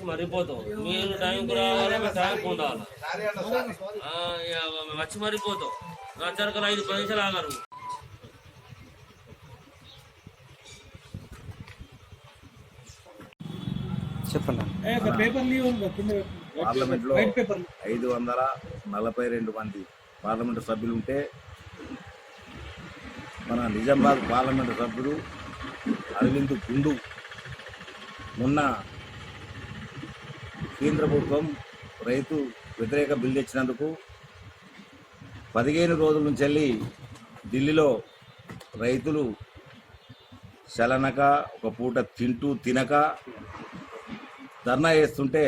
మరిపోతాం మీరు టైంకు రావాలి, టైంకు ఉండాలి. వచ్చి మరిపోతాం. వచ్చారు 5 నిమిషాలు ఆగారు. చెప్పండి. పార్లమెంట్లో 542 మంది పార్లమెంటు సభ్యులు ఉంటే మన నిజామాబాద్ పార్లమెంటు సభ్యుడు అరవింద్ గుండు మొన్న కేంద్ర ప్రభుత్వం రైతు వ్యతిరేక బిల్లు తెచ్చినందుకు 15 రోజుల నుంచి వెళ్ళి ఢిల్లీలో రైతులు చలనక ఒక పూట తినక ధర్నా చేస్తుంటే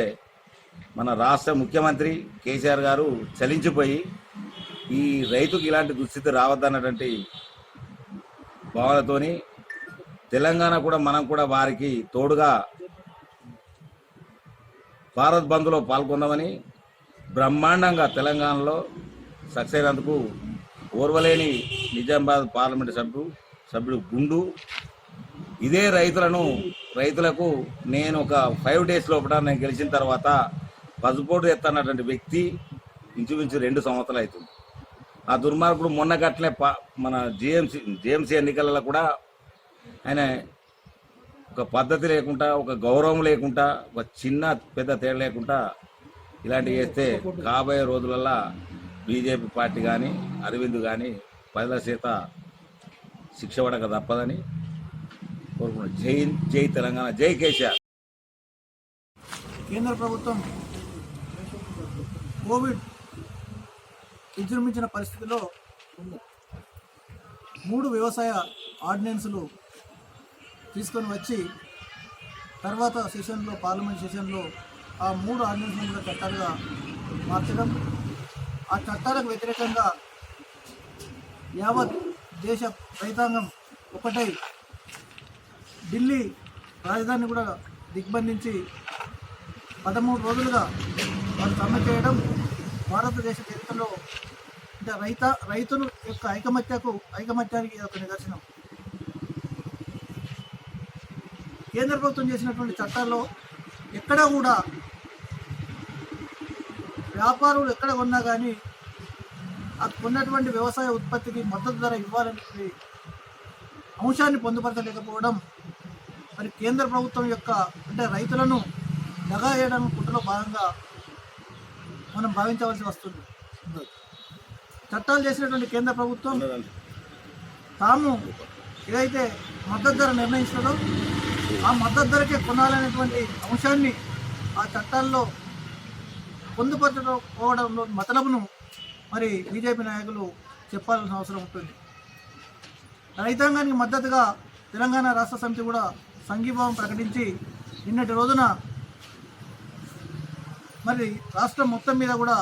మన రాష్ట్ర ముఖ్యమంత్రి కేసీఆర్ గారు చలించిపోయి ఈ రైతుకి ఇలాంటి దుస్థితి రావద్దన్నటువంటి భావనతోని తెలంగాణ కూడా మనం కూడా వారికి తోడుగా భారత్ బంద్లో పాల్గొందామని బ్రహ్మాండంగా తెలంగాణలో సక్సెస్ అయినందుకు ఓర్వలేని నిజామాబాద్ పార్లమెంటు సభ్యుడు గుండు ఇదే రైతులకు నేను ఒక 5 days లోపల నేను గెలిచిన తర్వాత పసుపోటు ఎత్తన్నటువంటి వ్యక్తి ఇంచుమించు 2 సంవత్సరాలు అవుతుంది. ఆ దుర్మార్గుడు మొన్న గట్లే మన జిఎంసీ ఎన్నికలలో కూడా ఆయన ఒక పద్ధతి లేకుండా, ఒక గౌరవం లేకుండా, ఒక చిన్న పెద్ద తేడా లేకుండా ఇలాంటివి చేస్తే కాబోయే రోజులల్లో బీజేపీ పార్టీ కానీ అరవింద్ కానీ ప్రజల చేత శిక్ష పడక తప్పదని కోరుకున్నాను. జై తెలంగాణ, జై కేసీఆర్. కేంద్ర ప్రభుత్వం కోవిడ్ విజృంభించిన పరిస్థితిలో 3 వ్యవసాయ ఆర్డినెన్సులు తీసుకొని వచ్చి తర్వాత సెషన్లో, పార్లమెంట్ సెషన్లో ఆ 3 ఆర్డినెన్స్లను కూడా చట్టాలుగా మార్చడం, ఆ చట్టాలకు వ్యతిరేకంగా యావత్ దేశ రైతాంగం ఒకటై ఢిల్లీ రాజధాని కూడా దిగ్బంధించి 13 రోజులుగా వారు సమ్మె చేయడం భారతదేశ చరిత్రలో అంటే రైతుల యొక్క ఐకమత్యానికి ఒక నిదర్శనం. కేంద్ర ప్రభుత్వం చేసినటువంటి చట్టాల్లో ఎక్కడా కూడా వ్యాపారులు ఎక్కడ కొన్నా కానీ ఆ కొన్నటువంటి వ్యవసాయ ఉత్పత్తికి మద్దతు ధర ఇవ్వాలనే అంశాన్ని పొందుపరచలేకపోవడం మరి కేంద్ర ప్రభుత్వం యొక్క అంటే రైతులను దగా చేయడం కుట్రలో భాగంగా మనం భావించవలసి వస్తుంది. చట్టాలు చేసినటువంటి కేంద్ర ప్రభుత్వం తాము ఏదైతే మద్దతు ధర నిర్ణయిస్తుందో ఆ మద్దతు ధరకే కొనాలనేటువంటి అంశాన్ని ఆ చట్టాల్లో పొందుపరచకపోవడంలో మతలబును మరి బీజేపీ నాయకులు చెప్పాల్సిన అవసరం ఉంటుంది. రైతాంగానికి మద్దతుగా తెలంగాణ రాష్ట్ర సమితి కూడా సంఘీభావం ప్రకటించి నిన్నటి రోజున మరి రాష్ట్రం మొత్తం మీద కూడా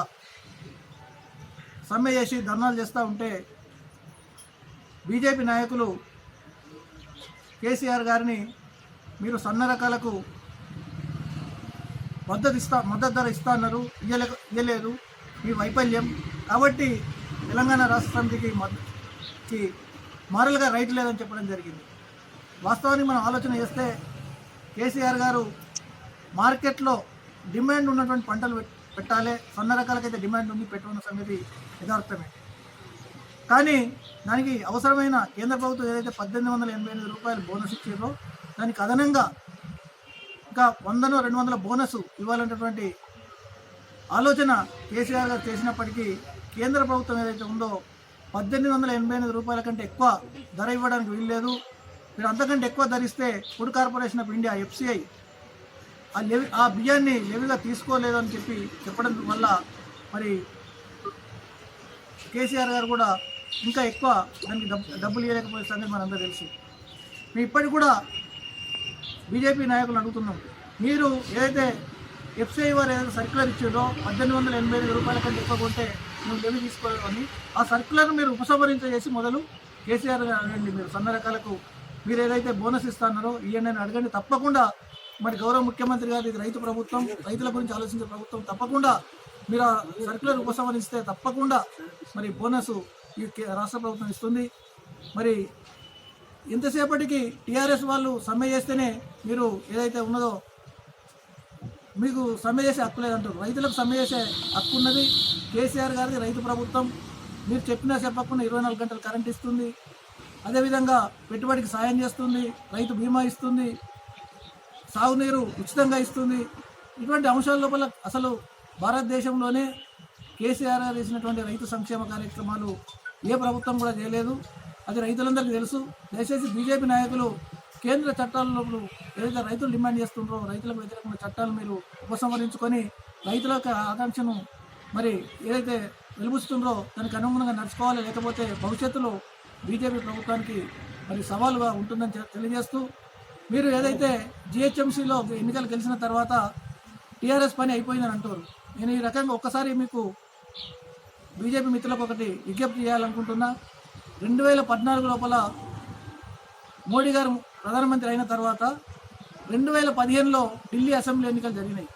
సమ్మె చేసి ధర్నాలు చేస్తూ ఉంటే బీజేపీ నాయకులు కేసీఆర్ గారిని మీరు సన్న రకాలకు మద్దతు ధర ఇస్తా అన్నారు, ఇయ్యలేదు, మీ వైఫల్యం కాబట్టి తెలంగాణ రాష్ట్ర సమితికి మారల్గా రైట్ లేదని చెప్పడం జరిగింది. వాస్తవానికి మనం ఆలోచన చేస్తే కేసీఆర్ గారు మార్కెట్లో డిమాండ్ ఉన్నటువంటి పంటలు పెట్టాలి, సన్న రకాలకైతే డిమాండ్ ఉంది, పెట్టుకున్న సంగతి యథార్థమే. కానీ దానికి అవసరమైన కేంద్ర ప్రభుత్వం ఏదైతే 1888 రూపాయలు బోనస్ ఇచ్చిందో దానికి అదనంగా ఇంకా 100-200 బోనస్ ఇవ్వాలనేటువంటి ఆలోచన కేసీఆర్ గారు చేసినప్పటికీ కేంద్ర ప్రభుత్వం ఏదైతే ఉందో 1888 రూపాయల కంటే ఎక్కువ ధర ఇవ్వడానికి వీల్లేదు. మీరు అంతకంటే ఎక్కువ ధరిస్తే food corporation of India FCI ఆ బియ్యాన్ని లెవీగా తీసుకోలేదు అని చెప్పడం వల్ల మరి కేసీఆర్ గారు కూడా ఇంకా ఎక్కువ దానికి డబ్బులు ఇవ్వలేకపోయే సంగతి మనందరూ తెలుసు. మేము ఇప్పటికి కూడా బీజేపీ నాయకులు అడుగుతున్నాం, మీరు ఏదైతే FCI వారు ఏదైతే సర్క్యులర్ ఇచ్చారో 1888 రూపాయల కంటే ఎక్కువ కొంటే మేము లెవీ తీసుకోవాలని ఆ సర్క్యులర్ను మీరు ఉపసంహరించేసి మొదలు కేసీఆర్ గారు అడగండి, మీరు సన్న రకాలకు మీరు ఏదైతే బోనస్ ఇస్తున్నారో ఇవన్నీ అడగండి. తప్పకుండా మరి గౌరవ ముఖ్యమంత్రి గారు ఇది రైతు ప్రభుత్వం, రైతుల గురించి ఆలోచించే ప్రభుత్వం, తప్పకుండా మీరు ఆ సర్క్యులర్ ఉపసంహరిస్తే తప్పకుండా మరి బోనస్ ఈ రాష్ట్ర ప్రభుత్వం ఇస్తుంది. మరి ఇంతసేపటికి టీఆర్ఎస్ వాళ్ళు సమ్మె చేస్తేనే మీరు ఏదైతే ఉన్నదో మీకు సమ్మె చేసే హక్కు లేదంటారు. రైతులకు సమ్మె చేసే హక్కు ఉన్నది. కేసీఆర్ గారిది రైతు ప్రభుత్వం. మీరు చెప్పినా చెప్పకుండా 24 గంటలు కరెంట్ ఇస్తుంది. అదేవిధంగా పెట్టుబడికి సాయం చేస్తుంది, రైతు బీమా ఇస్తుంది, సాగునీరు ఉచితంగా ఇస్తుంది. ఇటువంటి అంశాల లోపల అసలు భారతదేశంలోనే కేసీఆర్ గారు చేసినటువంటి రైతు సంక్షేమ కార్యక్రమాలు ఏ ప్రభుత్వం కూడా చేయలేదు. అది రైతులందరికీ తెలుసు. దయచేసి బీజేపీ నాయకులు కేంద్ర చట్టాలలో ఏదైతే రైతులు డిమాండ్ చేస్తుండ్రో రైతులకు వ్యతిరేకమైన చట్టాలు మీరు ఉపసంహరించుకొని రైతుల యొక్క ఆకాంక్షను మరి ఏదైతే వెలుబుస్తుండ్రో దానికి అనుగుణంగా నడుచుకోవాలి. లేకపోతే భవిష్యత్తులో బీజేపీ ప్రభుత్వానికి మరి సవాలుగా ఉంటుందని తెలియజేస్తూ, మీరు ఏదైతే జిహెచ్ఎంసీలో ఎన్నికలు గెలిచిన తర్వాత టీఆర్ఎస్ పని అయిపోయిందని అంటారు. నేను ఈ రకంగా ఒక్కసారి మీకు బీజేపీ మిత్రులకు ఒకటి విజ్ఞప్తి చేయాలనుకుంటున్నా. 2014 లోపల మోడీ గారు ప్రధానమంత్రి అయిన తర్వాత 2015లో ఢిల్లీ అసెంబ్లీ ఎన్నికలు జరిగినాయి.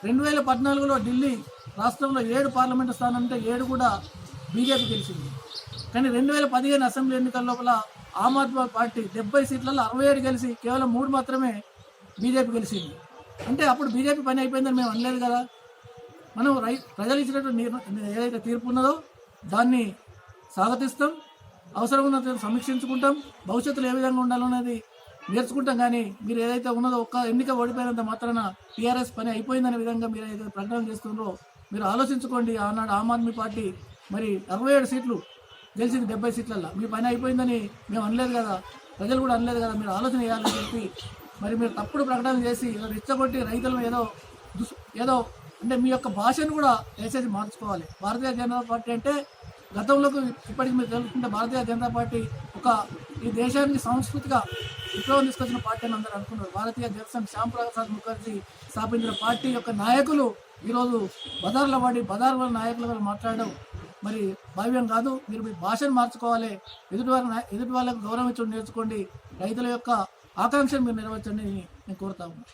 2014లో ఢిల్లీ రాష్ట్రంలో 7 పార్లమెంటు స్థానం ఉంటే 7 కూడా బీజేపీ గెలిచింది. కానీ 2015 అసెంబ్లీ ఎన్నికల లోపల ఆమ్ ఆద్మీ పార్టీ 70 సీట్లలో 67 గెలిచి కేవలం 3 మాత్రమే బీజేపీ గెలిచింది. అంటే అప్పుడు బీజేపీ పని అయిపోయిందని మేము అనలేదు కదా. మనం ప్రజలు ఇచ్చినటువంటి ఏదైతే తీర్పు ఉన్నదో దాన్ని స్వాగతిస్తాం, అవసరం ఉన్నది సమీక్షించుకుంటాం, భవిష్యత్తులో ఏ విధంగా ఉండాలనేది నేర్చుకుంటాం. కానీ మీరు ఏదైతే ఉన్నదో ఒక్క ఎన్నిక ఓడిపోయినంత మాత్రాన టీఆర్ఎస్ పని అయిపోయిందనే విధంగా మీరు ఏదైతే ప్రకటన చేస్తున్నారో మీరు ఆలోచించుకోండి. ఆనాడు ఆమ్ ఆద్మీ పార్టీ మరి 67 సీట్లు గెలిచింది 70 సీట్లలో. మీ పని అయిపోయిందని మేము అనలేదు కదా, ప్రజలు కూడా అనలేదు కదా. మీరు ఆలోచన చేయాలని చెప్పి మరి మీరు తప్పుడు ప్రకటన చేసి రెచ్చగొట్టి రైతులను ఏదో అంటే మీ యొక్క భాషను కూడా దయచేసి మార్చుకోవాలి. భారతీయ జనతా పార్టీ అంటే గతంలోకి ఇప్పటికి మీరు తెలుసుకుంటే భారతీయ జనతా పార్టీ ఈ దేశానికి సాంస్కృతిక విప్లవం తీసుకొచ్చిన పార్టీ అని అందరూ అనుకున్నారు. భారతీయ జనసంఘ్ శ్యామ్ ప్రసాద్ ముఖర్జీ స్థాపించిన పార్టీ యొక్క నాయకులు ఈరోజు బజార్ల నాయకులు మాట్లాడడం మరి భావ్యం కాదు. మీరు మీ భాషను మార్చుకోవాలి. ఎదుటి వాళ్ళకు గౌరవం ఇచ్చడం నేర్చుకోండి. రైతుల యొక్క ఆకాంక్షను మీరు నెరవేర్చండి నేను కోరుతా ఉన్నాను.